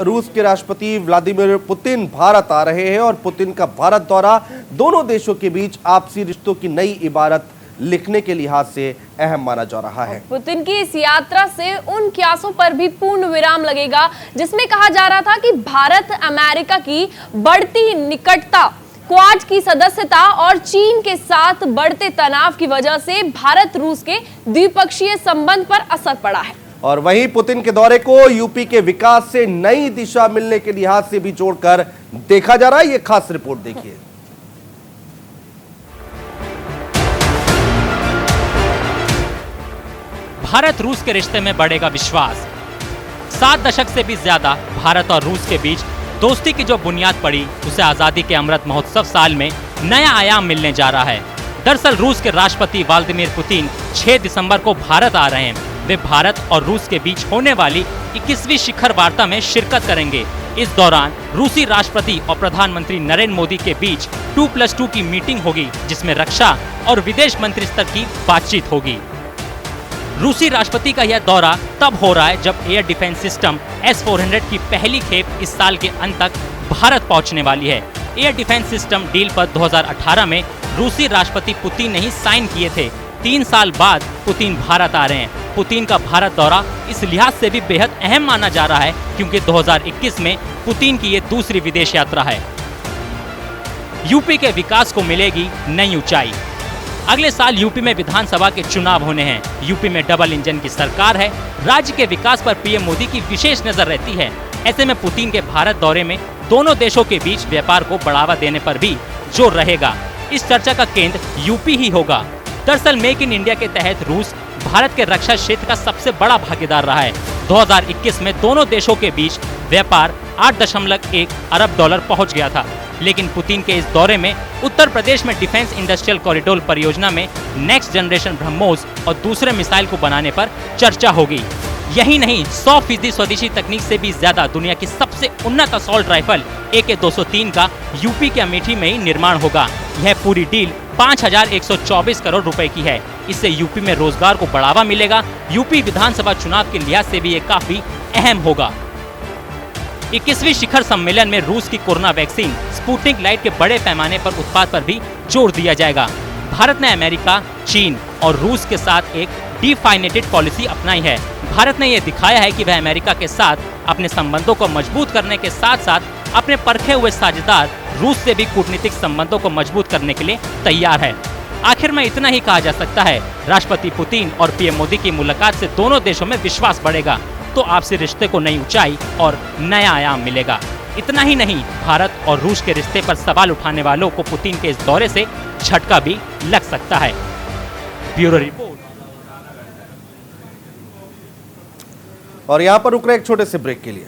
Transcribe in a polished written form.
रूस के राष्ट्रपति व्लादिमीर पुतिन भारत आ रहे हैं और पुतिन का भारत दौरा दोनों देशों के बीच आपसी रिश्तों की नई इबारत लिखने के लिहाज से अहम माना जा रहा है। पुतिन की इस यात्रा से उन क्यासों पर भी पूर्ण विराम लगेगा जिसमें कहा जा रहा था कि भारत अमेरिका की बढ़ती निकटता, क्वाड की सदस्यता और चीन के साथ बढ़ते तनाव की वजह से भारत रूस के द्विपक्षीय संबंध पर असर पड़ा है। और वहीं पुतिन के दौरे को यूपी के विकास से नई दिशा मिलने के लिहाज से भी जोड़कर देखा जा रहा है। ये खास रिपोर्ट देखिए। भारत रूस के रिश्ते में बढ़ेगा विश्वास। 7 दशक से भी ज्यादा भारत और रूस के बीच दोस्ती की जो बुनियाद पड़ी उसे आजादी के अमृत महोत्सव साल में नया आयाम मिलने जा रहा है। दरअसल रूस के राष्ट्रपति व्लादिमीर पुतिन 6 दिसंबर को भारत आ रहे हैं। वे भारत और रूस के बीच होने वाली 21वीं शिखर वार्ता में शिरकत करेंगे। इस दौरान रूसी राष्ट्रपति और प्रधानमंत्री नरेंद्र मोदी के बीच 2+2 की मीटिंग होगी जिसमें रक्षा और विदेश मंत्री स्तर की बातचीत होगी। रूसी राष्ट्रपति का यह दौरा तब हो रहा है जब एयर डिफेंस सिस्टम S-400 की पहली खेप इस साल के अंत तक भारत पहुंचने वाली है। एयर डिफेंस सिस्टम डील पर 2018 में रूसी राष्ट्रपति पुतिन ने ही साइन किए थे। 3 साल बाद पुतिन भारत आ रहे हैं। पुतिन का भारत दौरा इस लिहाज से भी बेहद अहम माना जा रहा है क्योंकि 2021 में पुतिन की ये दूसरी विदेश यात्रा है। यूपी के विकास को मिलेगी नई ऊंचाई। अगले साल यूपी में विधानसभा के चुनाव होने हैं। यूपी में डबल इंजन की सरकार है। राज्य के विकास पर पीएम मोदी की विशेष नजर रहती है। ऐसे में पुतिन के भारत दौरे में दोनों देशों के बीच व्यापार को बढ़ावा देने पर भी जोर रहेगा। इस चर्चा का केंद्र यूपी ही होगा। दरअसल मेक इन इंडिया के तहत रूस भारत के रक्षा क्षेत्र का सबसे बड़ा भागीदार रहा है। 2021 में दोनों देशों के बीच व्यापार 8.1 अरब डॉलर पहुंच गया था। लेकिन पुतिन के इस दौरे में उत्तर प्रदेश में डिफेंस इंडस्ट्रियल कॉरिडोर परियोजना में नेक्स्ट जनरेशन ब्रह्मोस और दूसरे मिसाइल को बनाने पर चर्चा होगी। यही नहीं, 100% स्वदेशी तकनीक से भी ज्यादा दुनिया की सबसे उन्नत असॉल्ट राइफल AK-203 का यूपी के अमेठी में ही निर्माण होगा। यह पूरी डील 5,124 करोड़ रुपए की है। इससे यूपी में रोजगार को बढ़ावा मिलेगा। यूपी विधानसभा चुनाव के लिहाज से भी ये काफी अहम होगा। 21वीं शिखर सम्मेलन में रूस की कोरोना वैक्सीन स्पुतनिक लाइट के बड़े पैमाने पर उत्पाद पर भी जोर दिया जाएगा। भारत ने अमेरिका, चीन और रूस के साथ एक डिफाइनेटेड पॉलिसी अपनाई है। भारत ने यह दिखाया है कि वह अमेरिका के साथ अपने संबंधों को मजबूत करने के साथ साथ अपने परखे हुए साझेदार रूस से भी कूटनीतिक संबंधों को मजबूत करने के लिए तैयार है। आखिर में इतना ही कहा जा सकता है, राष्ट्रपति पुतिन और पीएम मोदी की मुलाकात से दोनों देशों में विश्वास बढ़ेगा तो आपसी रिश्ते को नई ऊंचाई और नया आयाम मिलेगा। इतना ही नहीं, भारत और रूस के रिश्ते पर सवाल उठाने वालों को पुतिन के इस दौरे से झटका भी लग सकता है। Bureau report. और यहां पर रुक रहे एक छोटे से ब्रेक के लिए।